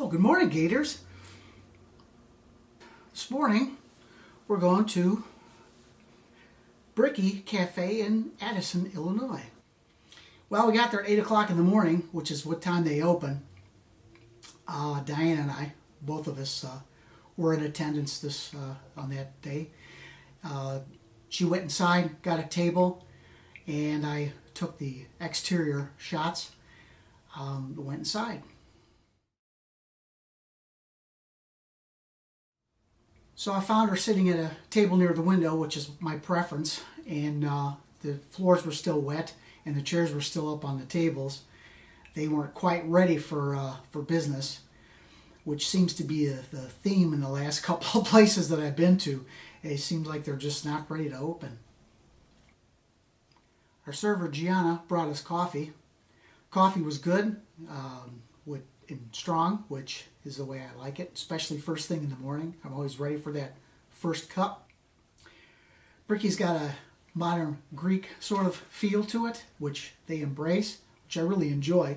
So, good morning, Gators. This morning, we're going to Briki Cafe in Addison, Illinois. Well, we got there at 8 o'clock in the morning, which is what time they open. Diane and I, both of us, were in attendance on that day. She went inside, got a table, and I took the exterior shots, went inside. So I found her sitting at a table near the window, which is my preference, and the floors were still wet and the chairs were still up on the tables. They weren't quite ready for business, which seems to be the theme in the last couple of places that I've been to. It seems like they're just not ready to open. Our server Gianna brought us coffee. Coffee was good, and strong, which is the way I like it, especially first thing in the morning. I'm always ready for that first cup. Briki's got a modern Greek sort of feel to it, which they embrace, which I really enjoy.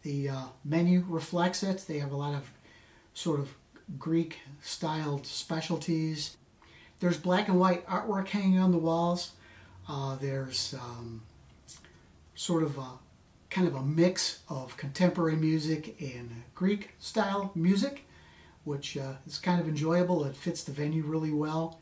The menu reflects it. They have a lot of sort of Greek styled specialties. There's black and white artwork hanging on the walls. There's sort of kind of a mix of contemporary music and Greek style music, which is kind of enjoyable. It fits the venue really well.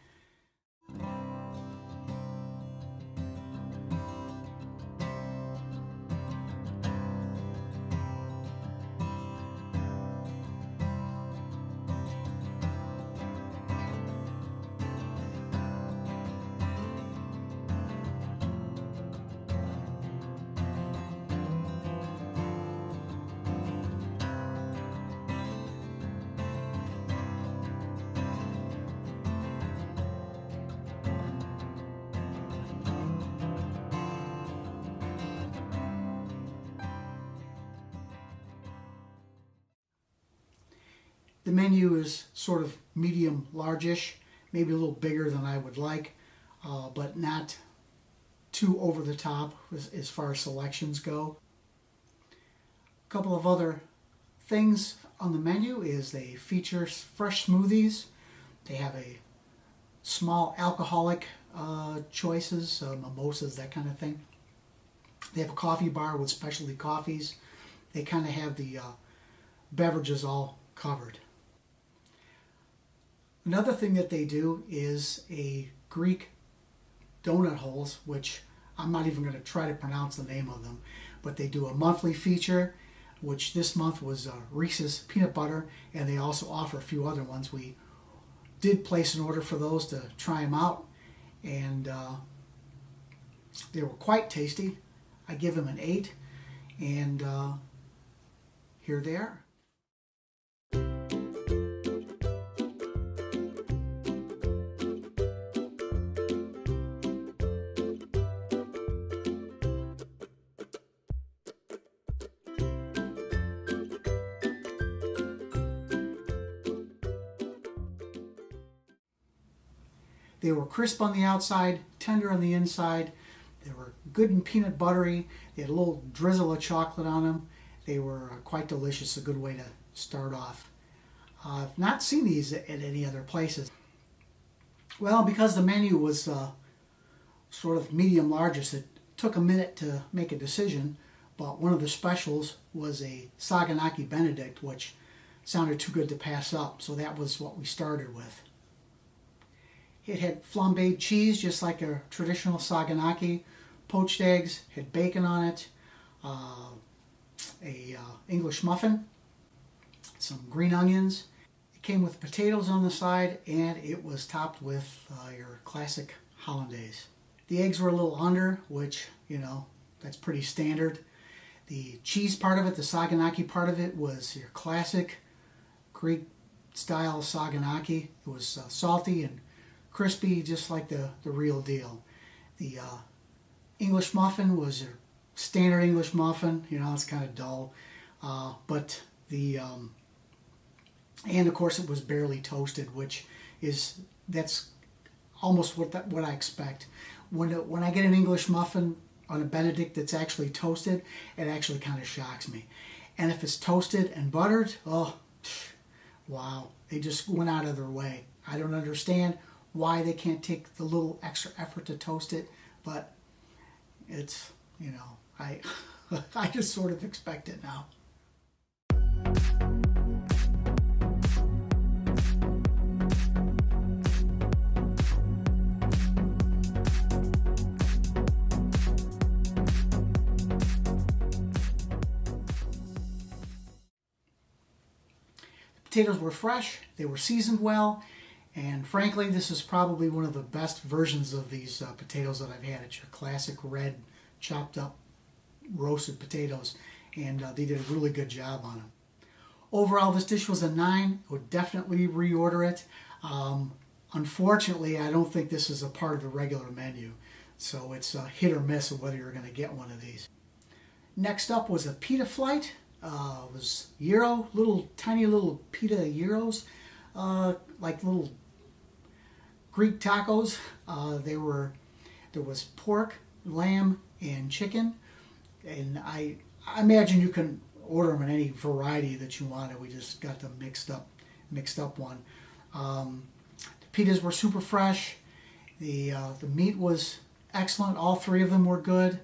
The menu is sort of medium largish, maybe a little bigger than I would like, but not too over the top as far as selections go. A couple of other things on the menu is they feature fresh smoothies. They have a small alcoholic choices, mimosas, that kind of thing. They have a coffee bar with specialty coffees. They kind of have the beverages all covered. Another thing that they do is a Greek donut holes, which I'm not even going to try to pronounce the name of them, but they do a monthly feature, which this month was Reese's peanut butter, and they also offer a few other ones. We did place an order for those to try them out, and they were quite tasty. I give them an 8, and here they are. They were crisp on the outside, tender on the inside. They were good and peanut buttery. They had a little drizzle of chocolate on them. They were quite delicious, a good way to start off. I've not seen these at any other places. Well, because the menu was sort of medium largest, it took a minute to make a decision, but one of the specials was a Saganaki Benedict, which sounded too good to pass up, so that was what we started with. It had flambéed cheese, just like a traditional Saganaki, poached eggs, had bacon on it, a English muffin, some green onions. It came with potatoes on the side, and it was topped with your classic hollandaise. The eggs were a little under, which, that's pretty standard. The cheese part of it, the Saganaki part of it, was your classic Greek style Saganaki. It was salty and crispy, just like the real deal. The English muffin was your standard English muffin. It's kind of dull, but and of course it was barely toasted, that's almost what I expect. When I get an English muffin on a Benedict that's actually toasted, it actually kind of shocks me. And if it's toasted and buttered, oh, wow, they just went out of their way. I don't understand why they can't take the little extra effort to toast it, but it's, you know, I I just sort of expect it now. Potatoes were fresh, they were seasoned well, and frankly, this is probably one of the best versions of these potatoes that I've had. It's your classic red, chopped up, roasted potatoes, and they did a really good job on them. Overall, this dish was a 9. I would definitely reorder it. Unfortunately, I don't think this is a part of the regular menu, so it's a hit or miss of whether you're going to get one of these. Next up was a pita flight. It was gyro, tiny little pita gyros, like little Greek tacos. There was pork, lamb, and chicken, and I imagine you can order them in any variety that you wanted. We just got the mixed up one. The pitas were super fresh. The meat was excellent. All 3 of them were good.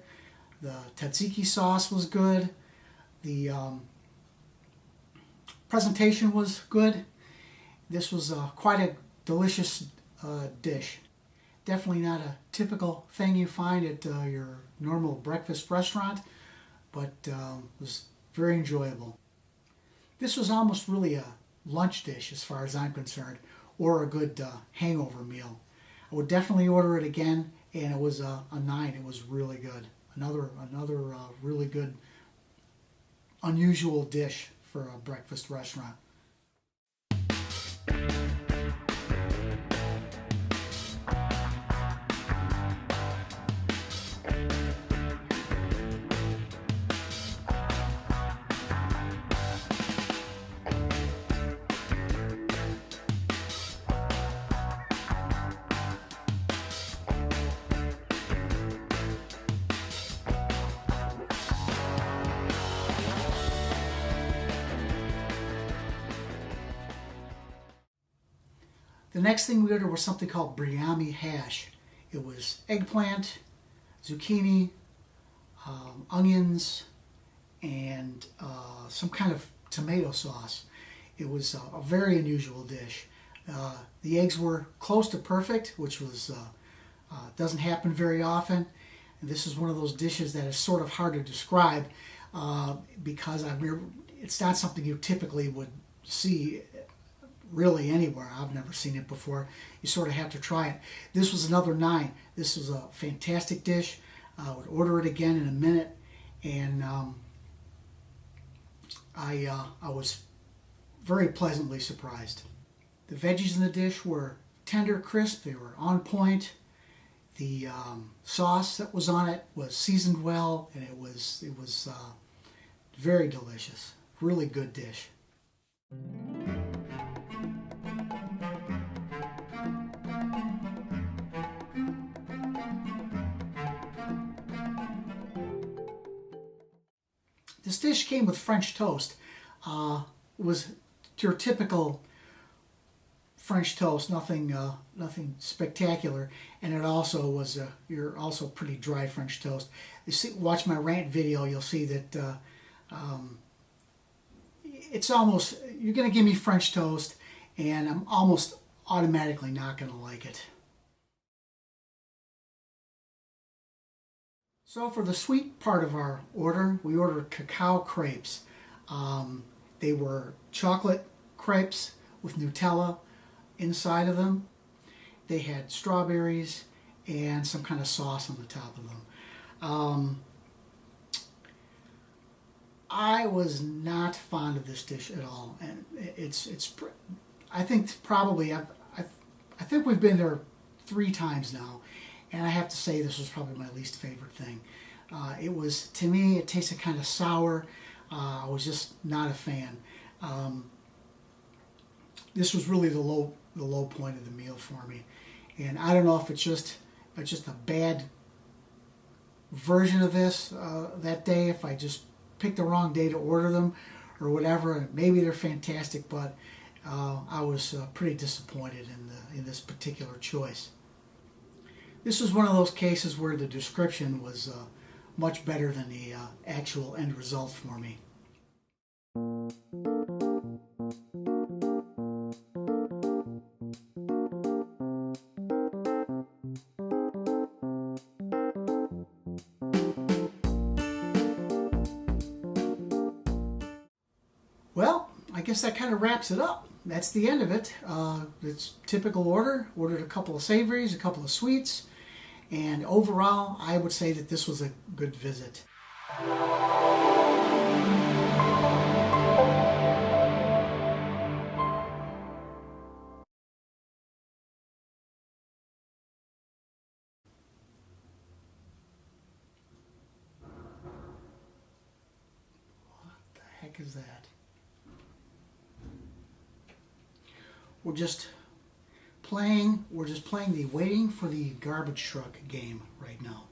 The tzatziki sauce was good. The presentation was good. This was quite a delicious dish. Definitely not a typical thing you find at your normal breakfast restaurant, but was very enjoyable. This was almost really a lunch dish as far as I'm concerned, or a good hangover meal. I would definitely order it again, and it was a 9. It was really good. Another really good, unusual dish for a breakfast restaurant. The next thing we ordered was something called biryani hash. It was eggplant, zucchini, onions, and some kind of tomato sauce. It was a very unusual dish. The eggs were close to perfect, which was doesn't happen very often. And this is one of those dishes that is sort of hard to describe because it's not something you typically would see really anywhere. I've never seen it before. You sort of have to try it. This was another 9. This was a fantastic dish. I would order it again in a minute, and I was very pleasantly surprised. The veggies in the dish were tender, crisp. They were on point. The sauce that was on it was seasoned well, and it was very delicious. Really good dish. This dish came with French toast. It was your typical French toast, nothing spectacular, and it also was your also pretty dry French toast. You see, watch my rant video, you'll see that it's almost, you're going to give me French toast, and I'm almost automatically not going to like it. So for the sweet part of our order, we ordered cacao crepes. They were chocolate crepes with Nutella inside of them. They had strawberries and some kind of sauce on the top of them. I was not fond of this dish at all, and I think probably I think we've been there 3 times now, and I have to say this was probably my least favorite thing. It was, to me, it tasted kind of sour. I was just not a fan. This was really the low point of the meal for me, and I don't know if it's just a bad version of this that day, if I just picked the wrong day to order them, or whatever. Maybe they're fantastic, but I was pretty disappointed in this particular choice. This was one of those cases where the description was much better than the actual end result for me. Well, I guess that kind of wraps it up. That's the end of it. It's typical order. Ordered a couple of savories, a couple of sweets, and overall, I would say that this was a good visit. What the heck is that? We're just playing the waiting for the garbage truck game right now.